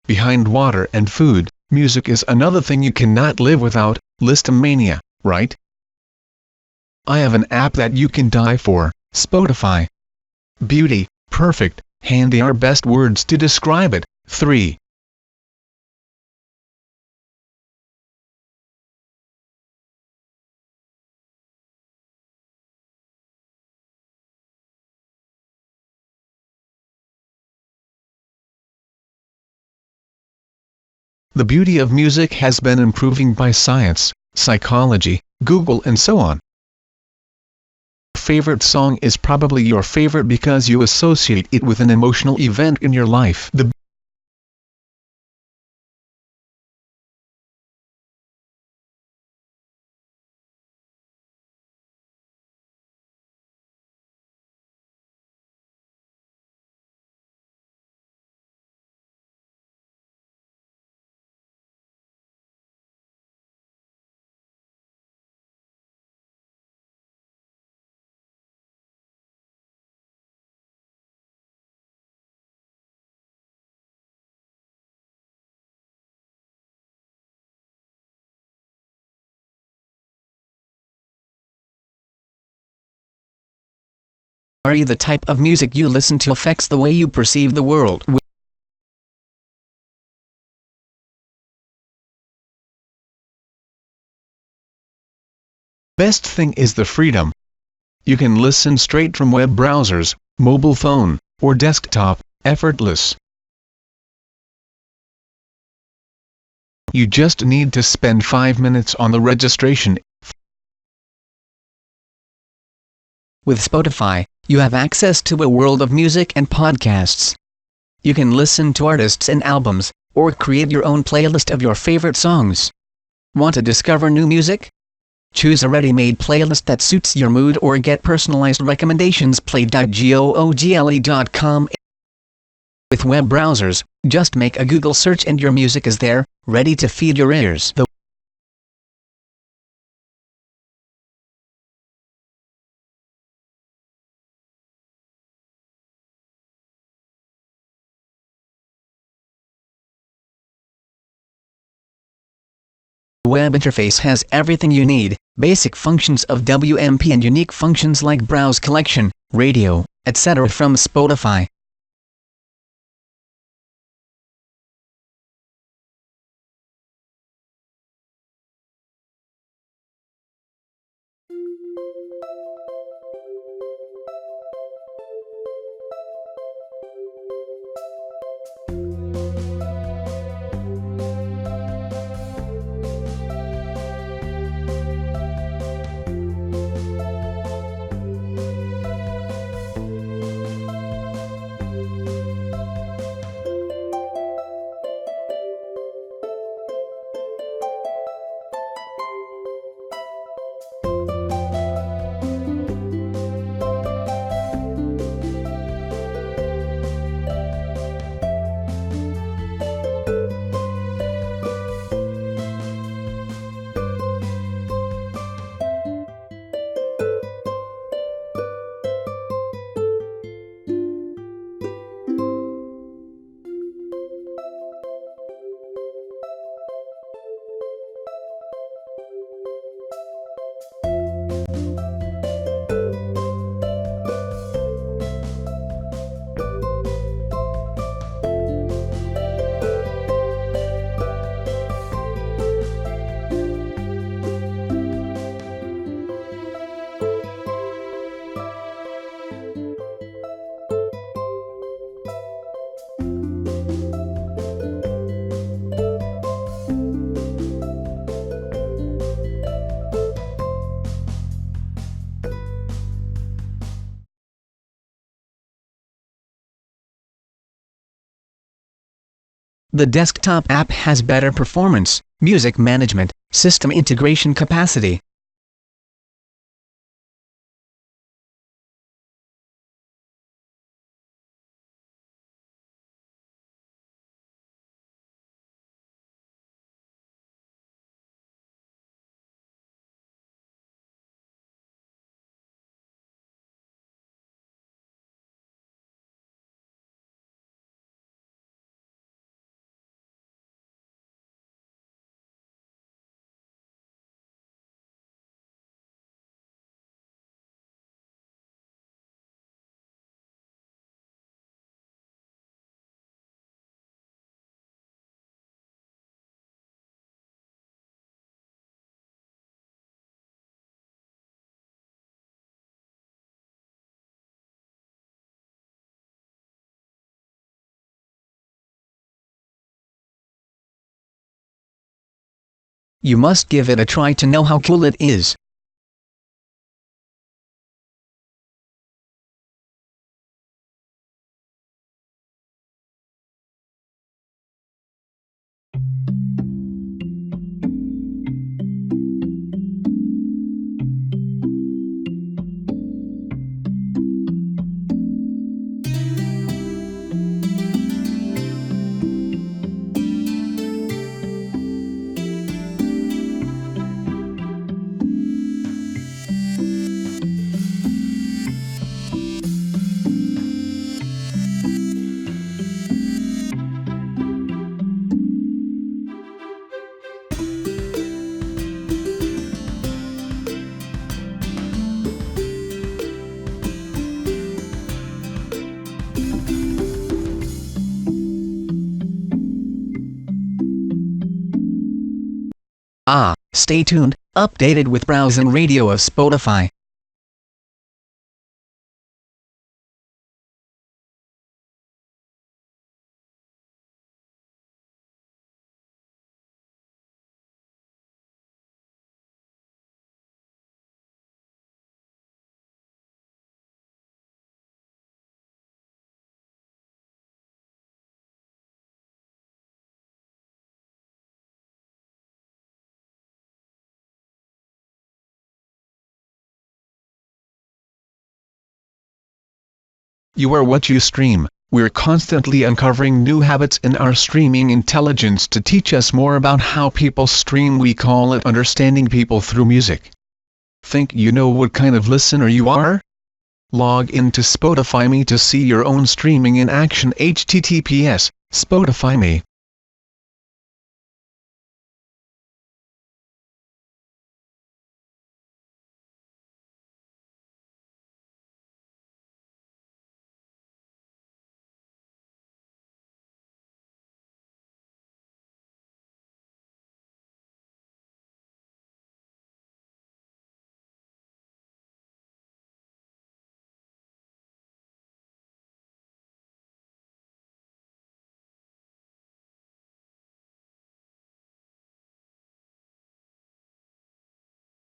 behind water and food, music is another thing you cannot live without. Lisztomania, right? I have an app that you can die for, Spotify. Beauty, perfect, handy are best words to describe it. 3. The beauty of music has been improving by science, psychology, Google and so on. Favorite song is probably your favorite because you associate it with an emotional event in your life. The Are you the type of music you listen to affects the way you perceive the world? best thing is the freedom. You can listen straight from web browsers, mobile phone, or desktop, effortless. You just need to spend 5 minutes on the registration. With Spotify, you have access to a world of music and podcasts. You can listen to artists and albums, or create your own playlist of your favorite songs. Want to discover new music? Choose a ready-made playlist that suits your mood or get personalized recommendations. Play.google.com. With web browsers, just make a Google search and your music is there, ready to feed your ears. The web interface has everything you need, basic functions of WMP and unique functions like browse collection, radio, etc. from Spotify. The desktop app has better performance, music management, system integration capacity, You must give it a try to know how cool it is. Stay tuned, updated with Browse and Radio of Spotify. You are what you stream. We're constantly uncovering new habits in our streaming intelligence to teach us more about how people stream. We call it understanding people through music. Think you know what kind of listener you are? Log into Spotify Me to see your own streaming in action. https Spotify Me.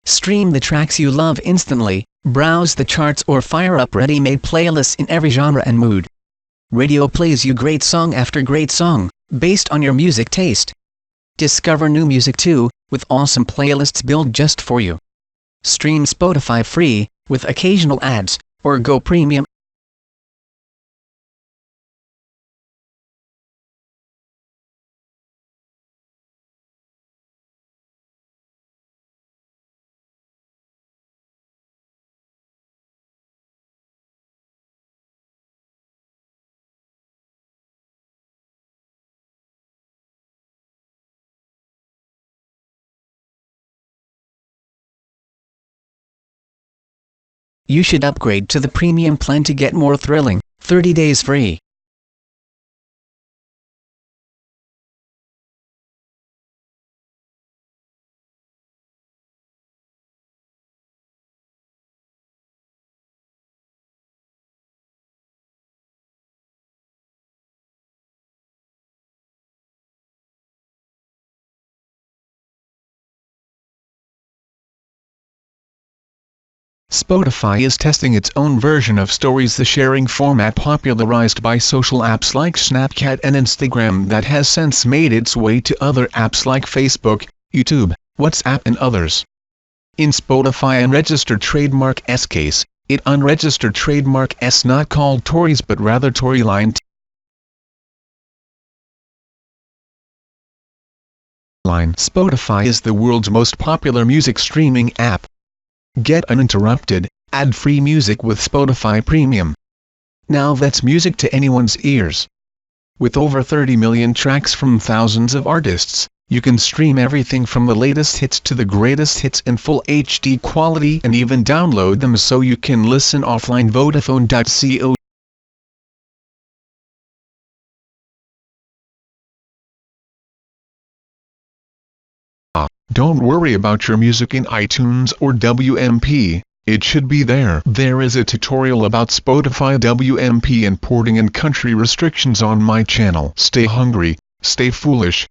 Stream the tracks you love instantly, browse the charts or fire up ready-made playlists in every genre and mood. Radio plays you great song after great song, based on your music taste. Discover new music too, with awesome playlists built just for you. Stream Spotify free, with occasional ads, or go premium. You should upgrade to the premium plan to get more thrilling, 30 days free. Spotify is testing its own version of stories, the sharing format popularized by social apps like Snapchat and Instagram that has since made its way to other apps like Facebook, YouTube, WhatsApp and others. In Spotify unregistered trademark S case, it unregistered trademark S not called Tories but rather Toryline. Spotify is the world's most popular music streaming app. Get uninterrupted, ad-free music with Spotify Premium. Now that's music to anyone's ears. With over 30 million tracks from thousands of artists, you can stream everything from the latest hits to the greatest hits in full HD quality and even download them so you can listen offline. Vodafone.co. Don't worry about your music in iTunes or WMP, it should be there. There is a tutorial about Spotify WMP importing and country restrictions on my channel. Stay hungry, stay foolish,